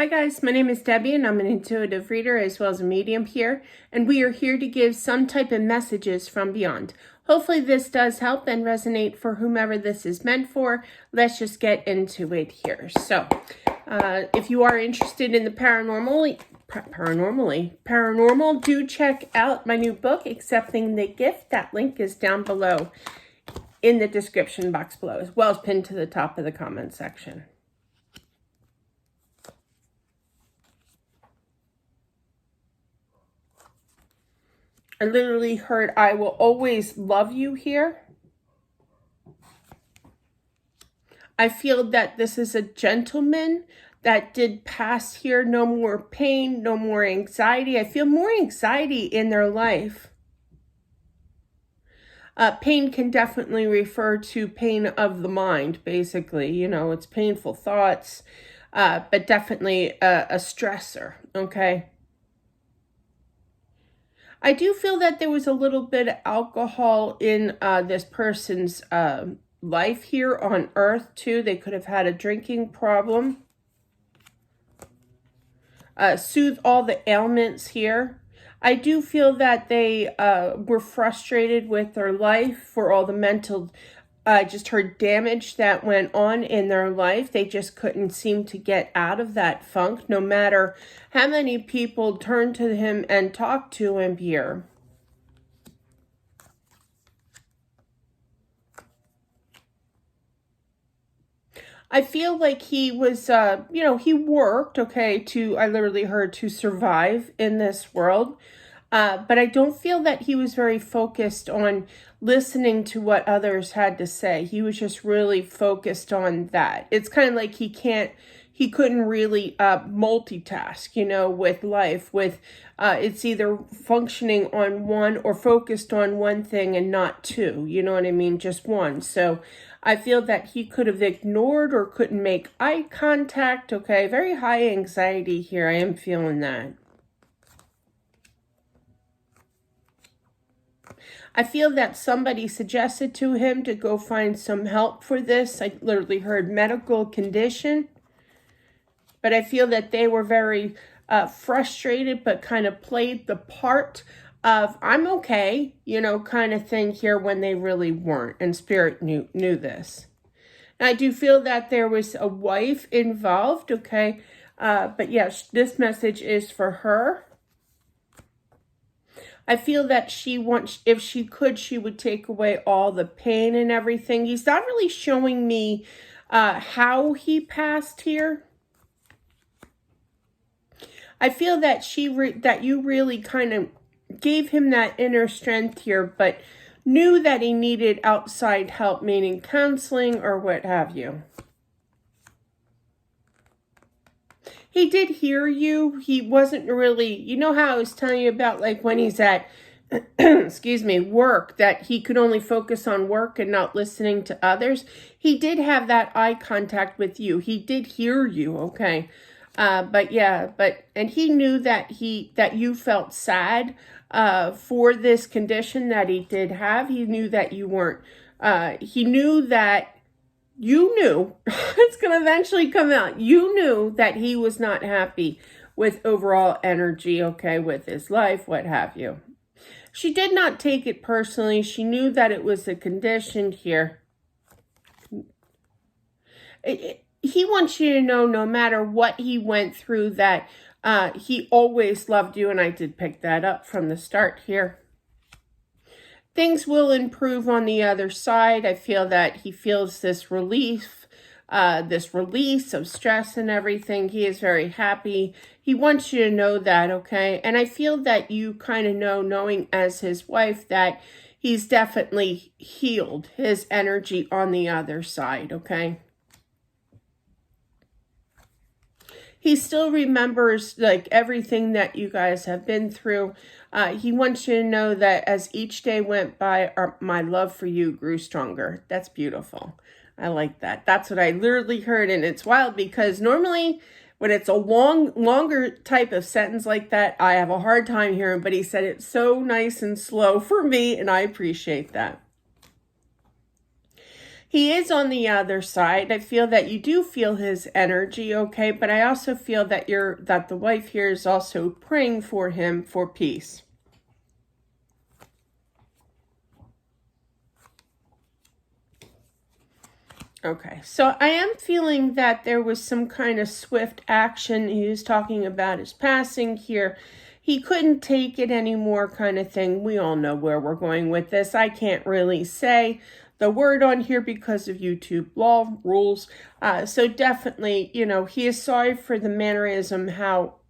Hi guys, my name is Debbie and I'm an intuitive reader as well as a medium here, and we are here to give some type of messages from beyond. Hopefully this does help and resonate for whomever this is meant for. Let's just get into it here. So, if you are interested in the paranormal, do check out my new book, Accepting the Gift. That link is down below in the description box below, as well as pinned to the top of the comment section. I literally heard, I will always love you here. I feel that this is a gentleman that did pass here. No more pain, no more anxiety. I feel more anxiety in their life. Pain can definitely refer to pain of the mind, basically. You know, it's painful thoughts, but definitely a stressor, okay? I do feel that there was a little bit of alcohol in this person's life here on Earth, too. They could have had a drinking problem. Soothe all the ailments here. I do feel that they were frustrated with their life for all the mental, just heard damage that went on in their life. They just couldn't seem to get out of that funk, no matter how many people turned to him and talked to him here. I feel like he was, he worked, okay, I literally heard to survive in this world. But I don't feel that he was very focused on listening to what others had to say. He was just really focused on that. It's kind of like he couldn't really multitask, with life. It's either functioning on one or focused on one thing and not two. You know what I mean? Just one. So I feel that he could have ignored or couldn't make eye contact. Okay, very high anxiety here. I am feeling that. I feel that somebody suggested to him to go find some help for this. I literally heard medical condition. But I feel that they were very frustrated, but kind of played the part of, I'm okay, kind of thing here when they really weren't. And Spirit knew this. And I do feel that there was a wife involved, okay? But yes, this message is for her. I feel that if she could, she would take away all the pain and everything. He's not really showing me how he passed here. I feel that that you really kind of gave him that inner strength here, but knew that he needed outside help, meaning counseling or what have you. He did hear you. He wasn't really, you know how I was telling you about, like, when he's at, excuse me, work, that he could only focus on work and not listening to others. He did have that eye contact with you. He did hear you, okay? And he knew that you felt sad for this condition that he did have. He knew that you weren't, he knew that you knew, it's going to eventually come out, you knew that he was not happy with overall energy, okay, with his life, what have you. She did not take it personally. She knew that it was a condition here. He wants you to know, no matter what he went through, that he always loved you, and I did pick that up from the start here. Things will improve on the other side. I feel that he feels this relief, this release of stress and everything. He is very happy. He wants you to know that, okay? And I feel that you kind of knowing as his wife, that he's definitely healed his energy on the other side, okay? He still remembers, like, everything that you guys have been through. He wants you to know that as each day went by, my love for you grew stronger. That's beautiful. I like that. That's what I literally heard. And it's wild because normally when it's a longer type of sentence like that, I have a hard time hearing. But he said it so nice and slow for me, and I appreciate that. He is on the other side. I feel that you do feel his energy, okay? But I also feel that the wife here is also praying for him for peace. Okay, so I am feeling that there was some kind of swift action. He was talking about his passing here. He couldn't take it anymore, kind of thing. We all know where we're going with this. I can't really say the word on here because of YouTube law rules. So definitely, he is sorry for the mannerism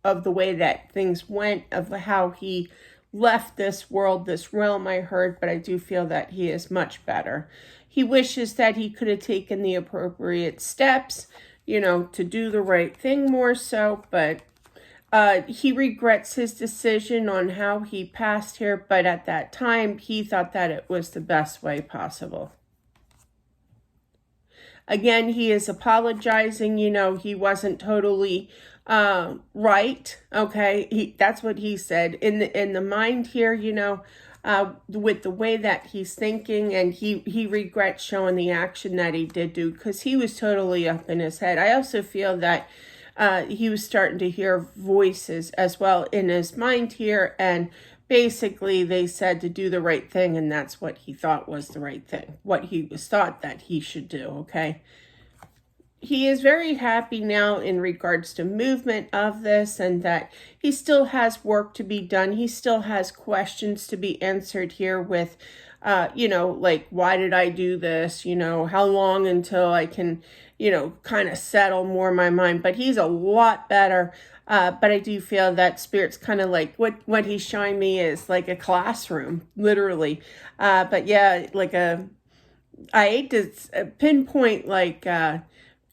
of the way that things went, of how he left this world, this realm, I heard, but I do feel that he is much better. He wishes that he could have taken the appropriate steps, to do the right thing more so, but he regrets his decision on how he passed here, but at that time, he thought that it was the best way possible. Again, he is apologizing, he wasn't totally right, okay? That's what he said. In the mind here, with the way that he's thinking, and he regrets showing the action that he did do, because he was totally up in his head. I also feel that he was starting to hear voices as well in his mind here, and basically they said to do the right thing, and that's what he thought was the right thing, what he was thought that he should do, okay? He is very happy now in regards to movement of this, and that he still has work to be done. He still has questions to be answered here with, like, why did I do this? How long until I can, kind of settle more my mind. But he's a lot better. But I do feel that Spirit's kind of like, what he's showing me is like a classroom, literally. But yeah, I hate to pinpoint like,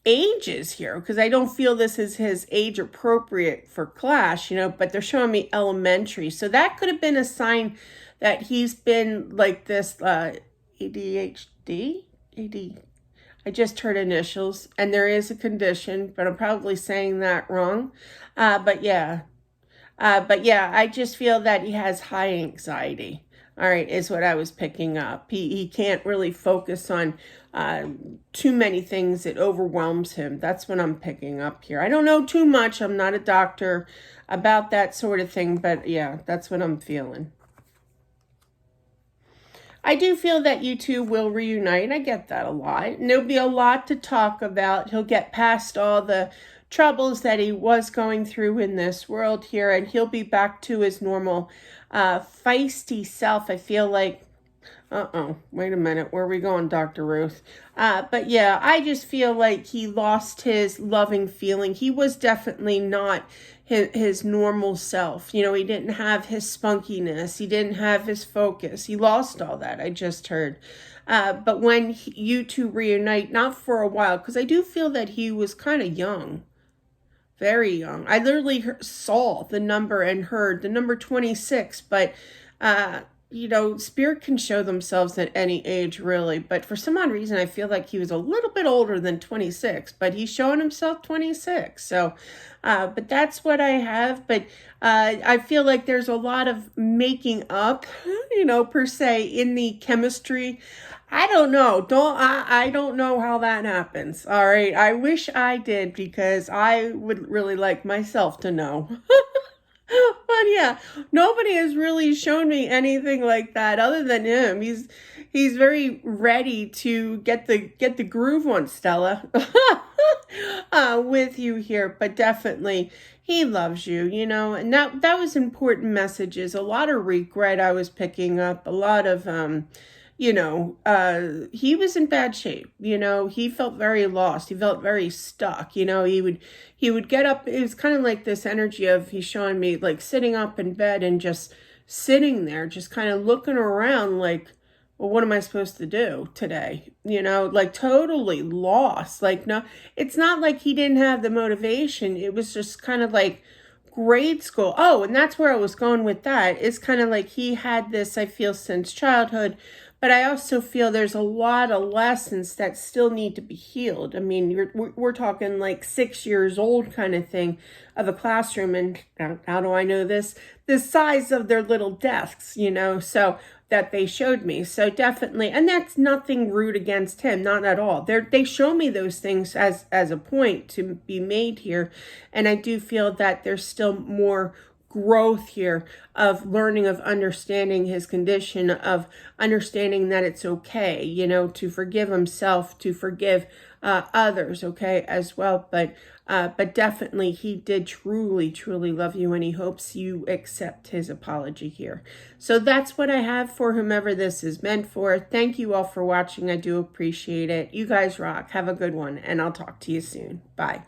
ages here, because I don't feel this is his age appropriate for class, but they're showing me elementary. So that could have been a sign that he's been like this ADHD? I just heard initials, and there is a condition, but I'm probably saying that wrong. But yeah, I just feel that he has high anxiety. All right, is what I was picking up. He can't really focus on too many things. It overwhelms him. That's what I'm picking up here. I don't know too much. I'm not a doctor about that sort of thing, but yeah, that's what I'm feeling. I do feel that you two will reunite. I get that a lot. And there'll be a lot to talk about. He'll get past all the troubles that he was going through in this world here, and he'll be back to his normal feisty self. I feel like, wait a minute, where are we going, Dr. Ruth? But yeah, I just feel like he lost his loving feeling. He was definitely not his normal self. He didn't have his spunkiness. He didn't have his focus. He lost all that, I just heard. But when you two reunite, not for a while, because I do feel that he was kind of young. Very young. I literally saw the number and heard the number 26, but, Spirit can show themselves at any age, really. But for some odd reason, I feel like he was a little bit older than 26, but he's showing himself 26. So, but that's what I have. But I feel like there's a lot of making up, per se, in the chemistry. I don't know. I don't know how that happens. All right. I wish I did, because I would really like myself to know. But yeah, nobody has really shown me anything like that other than him. He's very ready to get the groove on, Stella, with you here. But definitely, he loves you, and that was important messages. A lot of regret I was picking up. A lot of he was in bad shape. He felt very lost. He felt very stuck. He would get up. It was kind of like this energy of, he's showing me like sitting up in bed and just sitting there, just kind of looking around like, well, what am I supposed to do today? Like totally lost. Like, no, it's not like he didn't have the motivation. It was just kind of like grade school. Oh, and that's where I was going with that. It's kind of like he had this, I feel, since childhood. But I also feel there's a lot of lessons that still need to be healed. I mean, we're talking like 6 years old kind of thing of a classroom. And how do I know this? The size of their little desks, So that they showed me. So definitely, and that's nothing rude against him, not at all. They show me those things as a point to be made here, and I do feel that there's still more growth here of learning, of understanding his condition, of understanding that it's okay, you know, to forgive himself, to forgive others, okay, as well. But definitely he did truly, truly love you, and he hopes you accept his apology here. So that's what I have for whomever this is meant for. Thank you all for watching. I do appreciate it. You guys rock. Have a good one, and I'll talk to you soon. Bye.